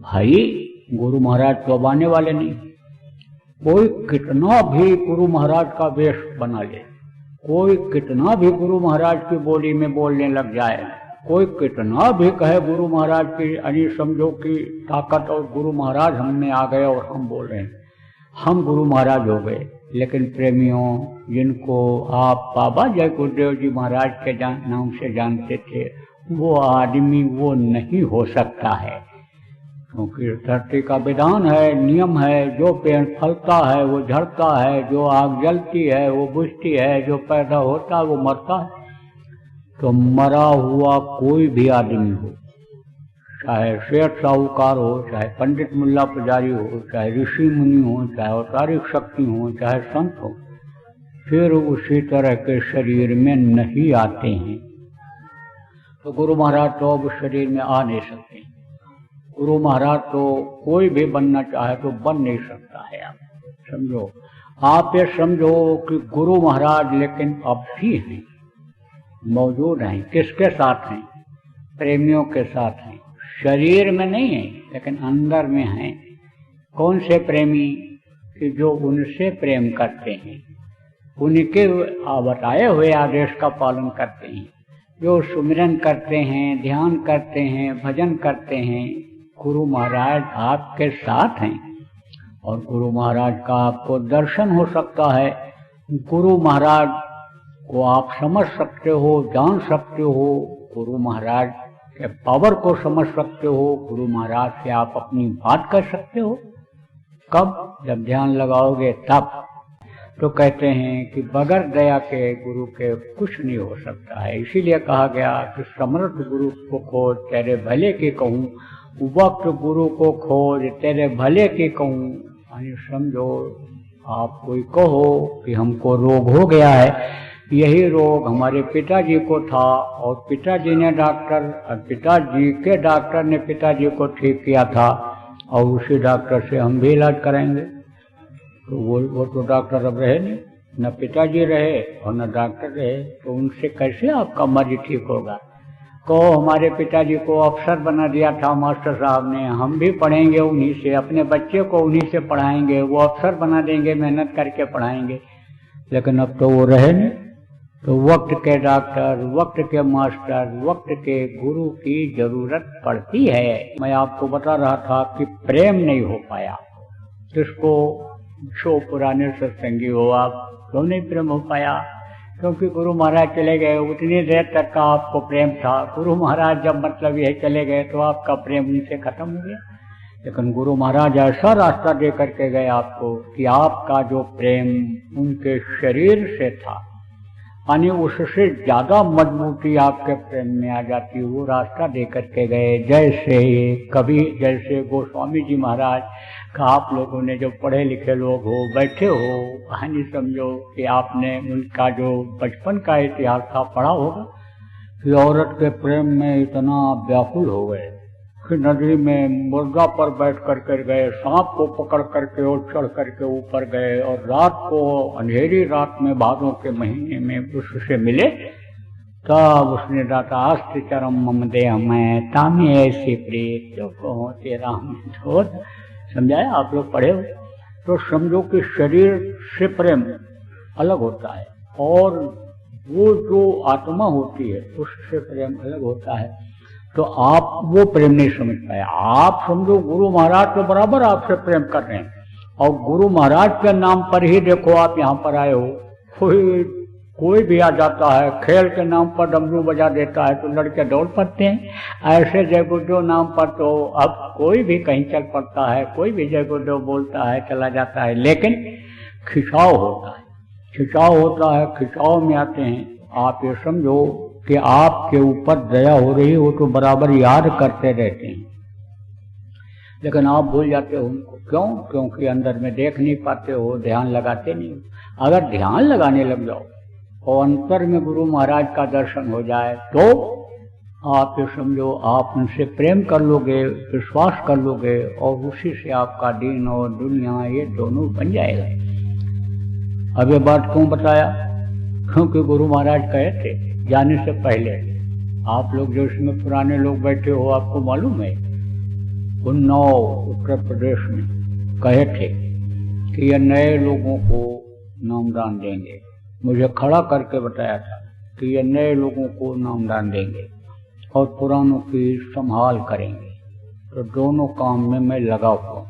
भाई गुरु महाराज तो अब आने वाले नहीं। कोई कितना भी गुरु महाराज का वेश बना ले, कोई कितना भी गुरु महाराज की बोली में बोलने लग जाए, कोई कितना भी कहे गुरु महाराज की अनी समझो की ताकत और गुरु महाराज हम में आ गए और हम बोल रहे हैं हम गुरु महाराज हो गए। लेकिन प्रेमियों, जिनको आप बाबा जय गुरुदेव जी महाराज के नाम से जानते थे, वो आदमी वो नहीं हो सकता है, क्योंकि धरती का विधान है, नियम है। जो पेड़ फलता है वो झड़ता है, जो आग जलती है वो बुझती है, जो पैदा होता है वो मरता है। तो मरा हुआ कोई भी आदमी हो, चाहे सेठ साहूकार हो, चाहे पंडित मुल्ला पुजारी हो, चाहे ऋषि मुनि हो, चाहे अवतारिक शक्ति हो, चाहे संत हो, फिर उसी तरह के शरीर में नहीं आते हैं। तो गुरु महाराज तो अब शरीर में आ नहीं सकते। गुरु महाराज तो कोई भी बनना चाहे तो बन नहीं सकता है। आप समझो, आप ये समझो कि गुरु महाराज लेकिन अब भी हैं, मौजूद हैं। किसके साथ हैं? प्रेमियों के साथ हैं। शरीर में नहीं है लेकिन अंदर में हैं। कौन से प्रेमी? कि जो उनसे प्रेम करते हैं, उनके बताए हुए आदेश का पालन करते हैं, जो सुमिरन करते हैं, ध्यान करते हैं, भजन करते हैं। गुरु महाराज आपके साथ हैं और गुरु महाराज का आपको दर्शन हो सकता है। गुरु महाराज को आप समझ सकते हो, जान सकते हो, गुरु महाराज के पावर को समझ सकते हो, गुरु महाराज से आप अपनी बात कर सकते हो। कब? जब ध्यान लगाओगे तब। तो कहते हैं कि बगैर दया के गुरु के कुछ नहीं हो सकता है। इसीलिए कहा गया कि समर्थ गुरु को खोज तेरे भले की कहूँ, वक्त गुरु को खोज तेरे भले की कहूँ। यानी समझो, आप कोई कहो कि हमको रोग हो गया है, यही रोग हमारे पिताजी को था और पिताजी ने डॉक्टर, पिताजी के डॉक्टर ने पिताजी को ठीक किया था और उसी डॉक्टर से हम भी इलाज कराएंगे। तो वो तो डॉक्टर अब रहे नहीं, न पिताजी रहे और न डॉक्टर रहे, तो उनसे कैसे आपका मर्ज ठीक होगा? कहो हमारे पिताजी को अफसर बना दिया था मास्टर साहब ने, हम भी पढ़ेंगे उन्हीं से, अपने बच्चे को उन्हीं से पढ़ाएंगे, वो अफसर बना देंगे, मेहनत करके पढ़ाएंगे। लेकिन अब तो वो रहे नहीं। तो वक्त के डॉक्टर, वक्त के मास्टर, वक्त के गुरु की जरूरत पड़ती है। मैं आपको बता रहा था कि प्रेम नहीं हो पाया। जिसको जो पुराने सत्संगी हो आप, क्यों नहीं प्रेम हो पाया? क्योंकि गुरु महाराज चले गए, उतनी देर तक का आपको प्रेम था। गुरु महाराज जब मतलब यह चले गए तो आपका प्रेम उनसे खत्म हो गया। लेकिन गुरु महाराज ऐसा रास्ता दे करके गए आपको कि आपका जो प्रेम उनके शरीर से था, यानी उससे ज्यादा मजबूती आपके प्रेम में आ जाती, वो रास्ता दे करके गए। जैसे गोस्वामी जी महाराज का आप लोगों ने जो पढ़े लिखे लोग हो, बैठे हो, कहानी समझो कि आपने उनका जो बचपन का इतिहास था पढ़ा होगा कि औरत के प्रेम में इतना व्याकुल हो गए कि नदी में मुर्गा पर बैठ करके गए, सांप को पकड़ करके और चढ़ करके ऊपर गए, और रात को अंधेरी रात में भादों के महीने में उससे मिले। तब उसने डाटा आस्ति चरम मम देह में तामी ऐसी प्रीत जो कहो तेरा हम। समझाया? आप लोग पढ़े हो तो समझो कि शरीर से प्रेम अलग होता है और वो जो आत्मा होती है उससे प्रेम अलग होता है। तो आप वो प्रेम नहीं समझ पाए। आप समझो गुरु महाराज तो बराबर आपसे प्रेम कर रहे हैं और गुरु महाराज के नाम पर ही देखो आप यहाँ पर आए हो। कोई भी आ जाता है, खेल के नाम पर डमरू बजा देता है तो लड़के दौड़ पड़ते हैं। ऐसे जय गुरुदेव नाम पर तो अब कोई भी कहीं चल पड़ता है, कोई भी जय गुरुदेव बोलता है चला जाता है, लेकिन खिंचाव होता है, खिंचाव होता है, खिंचाव में आते हैं। आप ये समझो कि आपके ऊपर दया हो रही हो तो बराबर याद करते रहते हैं, लेकिन आप भूल जाते हो उनको। क्यों? क्योंकि अंदर में देख नहीं पाते हो, ध्यान लगाते नहीं हो। अगर ध्यान लगाने लग जाओ और अंतर में गुरु महाराज का दर्शन हो जाए तो आप ये समझो आप उनसे प्रेम कर लोगे, विश्वास कर लोगे और उसी से आपका दीन और दुनिया ये दोनों बन जाएगा। अब ये बात क्यों बताया? क्योंकि गुरु महाराज कहे थे जाने से पहले, आप लोग जो इसमें पुराने लोग बैठे हो आपको मालूम है, उन्नाव उत्तर प्रदेश में कहे थे कि ये नए लोगों को नामदान देंगे। मुझे खड़ा करके बताया था कि ये नए लोगों को नामदान देंगे और पुरानों की संभाल करेंगे। तो दोनों काम में मैं लगा हुआ हूँ।